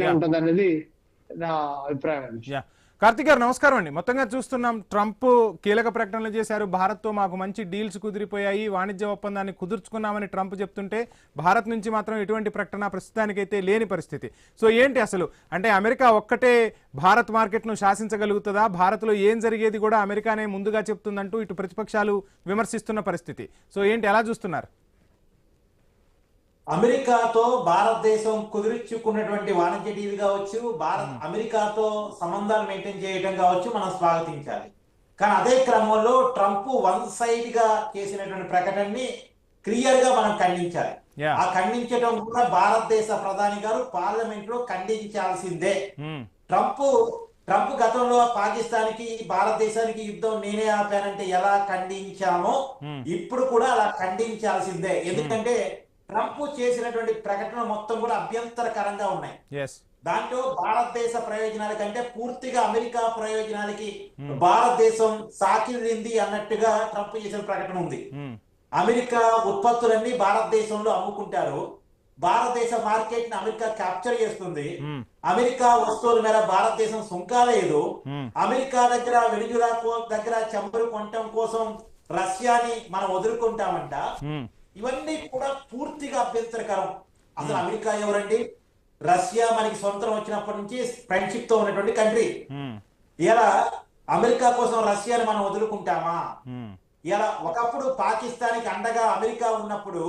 Yeah ఉంటుందనేది నా అభిప్రాయం అండి. యా కార్తిక్ గారు నమస్కారం అండి. మొత్తంగా చూస్తున్నాం, ట్రంప్ కీలక ప్రకటనలు చేశారు. భారత్తో మాకు మంచి డీల్స్ కుదిరిపోయాయి, వాణిజ్య ఒప్పందాన్ని కుదుర్చుకున్నామని ట్రంప్ చెప్తుంటే భారత్ నుంచి మాత్రం ఎటువంటి ప్రకటన ప్రస్తుతానికైతే లేని పరిస్థితి. సో ఏంటి అసలు, అంటే అమెరికా ఒక్కటే భారత్ మార్కెట్ను శాసించగలుగుతుందా? భారత్లో ఏం జరిగేది కూడా అమెరికానే ముందుగా చెప్తుందంటూ ఇటు ప్రతిపక్షాలు విమర్శిస్తున్న పరిస్థితి. సో ఏంటి, ఎలా చూస్తున్నారు? అమెరికాతో భారతదేశం కుదుర్చుకున్నటువంటి వాణిజ్య డీల్ కావచ్చు, అమెరికాతో సంబంధాలు మెయింటైన్ చేయడం కావచ్చు, మనం స్వాగతించాలి. కానీ అదే క్రమంలో ట్రంప్ వన్ సైడ్ గా చేసినటువంటి ప్రకటనని క్లియర్ గా మనం ఖండించాలి. ఆ ఖండించడం కూడా భారతదేశ ప్రధాని గారు పార్లమెంట్ లో ఖండించాల్సిందే. ట్రంప్ గతంలో పాకిస్తాన్కి భారతదేశానికి యుద్ధం నేనే ఆపానంటే ఎలా ఖండించామో ఇప్పుడు కూడా అలా ఖండించాల్సిందే. ఎందుకంటే ట్రంప్ చేసినటువంటి ప్రకటన మొత్తం కూడా అభ్యంతరకరంగా ఉన్నాయి. దాంట్లో భారతదేశ ప్రయోజనాల కంటే పూర్తిగా అమెరికా ప్రయోజనాలకి భారతదేశం సాకింది అన్నట్టుగా ట్రంప్ చేసిన ప్రకటన ఉంది. అమెరికా ఉత్పత్తులన్నీ భారతదేశంలో అమ్ముకుంటారు, భారతదేశ మార్కెట్ ని అమెరికా క్యాప్చర్ చేస్తుంది, అమెరికా వస్తువుల మీద భారతదేశం సుంకాలేదు, అమెరికా దగ్గర వెనుజులా దగ్గర చమురు కొనటం కోసం రష్యాని మనం వదులుకుంటామంట. ఇవన్నీ కూడా పూర్తిగా అభ్యంతరకరం. అసలు అమెరికా ఎవరండి? రష్యా మనకి స్వంతం వచ్చినప్పటి నుంచి ఫ్రెండ్షిప్ తో ఉన్నటువంటి కంట్రీ. ఇలా అమెరికా కోసం రష్యాని మనం వదులుకుంటామా? ఇలా ఒకప్పుడు పాకిస్తాన్కి అండగా అమెరికా ఉన్నప్పుడు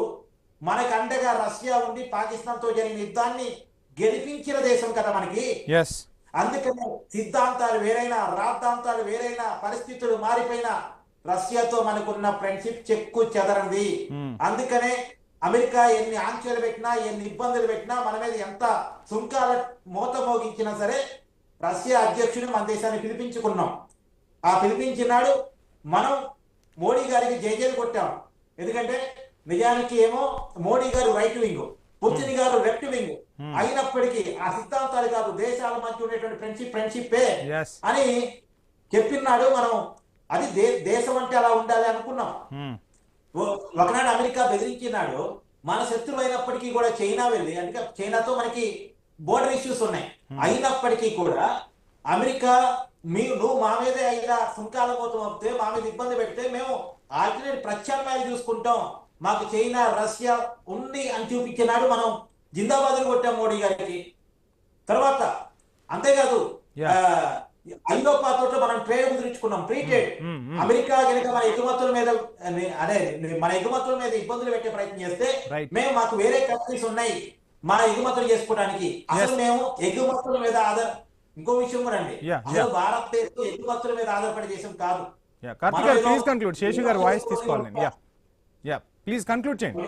మనకు అండగా రష్యా ఉండి పాకిస్తాన్ తో జరిగిన యుద్ధాన్ని గెలిపించిన దేశం కదా మనకి. అందుకనే సిద్ధాంతాలు వేరైనా, రాద్ధాంతాలు వేరైనా, పరిస్థితులు మారిపోయినా రష్యాతో మనకున్న ఫ్రెండ్షిప్ చెక్కు చెదరంది. అందుకనే అమెరికా ఎన్ని ఆంక్షలు పెట్టినా, ఎన్ని ఇబ్బందులు పెట్టినా, మన మీద ఎంత సుంకాల మోత మోగించినా సరే రష్యా అధ్యక్షుని మన దేశాన్ని పిలిపించుకున్నాం. ఆ పిలిపించినాడు మనం మోడీ గారికి జైజేలు కొట్టాం. ఎందుకంటే నిజానికి ఏమో మోడీ గారు రైట్ వింగ్, పుతిన్ గారు లెఫ్ట్ వింగ్. అయినప్పటికీ ఆ సిద్ధాంతాలు కాదు, దేశాల మధ్య ఉండేటువంటి ఫ్రెండ్షిప్పే అని చెప్పినాడు. మనం అది దేశం అంటే అలా ఉండాలి అనుకున్నాం. ఒకనాడు అమెరికా బెదిరించినాడు. మన శత్రువు అయినప్పటికీ కూడా చైనా వెళ్ళి, అంటే చైనాతో మనకి బోర్డర్ ఇష్యూస్ ఉన్నాయి. అయినప్పటికీ కూడా అమెరికా నువ్వు మా మీదే అయినా సుంకాల కోసం వస్తే, మా మీద ఇబ్బంది పెడితే మేము ఆల్టర్నేట్ ప్రత్యామ్నాయాలు చూసుకుంటాం, మాకు చైనా రష్యా ఉంది అని చూపించినాడు. మనం జిందాబాద్లు కొట్టాం మోడీ గారికి. తర్వాత అంతేకాదు ఐరోపాతో మనం ట్రేడ్ కుదుర్చుకున్నాం, ఫ్రీ ట్రేడ్. అమెరికా కనుక మన ఎగుమతుల మీద ఇబ్బందులు పెట్టే ప్రయత్నం చేస్తే మాకు వేరే కంట్రీస్ ఉన్నాయి మన ఎగుమతులు చేసుకోవడానికి. అసలు మేము ఎగుమతుల మీద ఇంకో విషయం కూడా అండి, అసలు భారతదేశం ఎగుమతుల మీద ఆధారపడే దేశం కాదు. ప్లీజ్ కంక్లూడ్ చేయండి.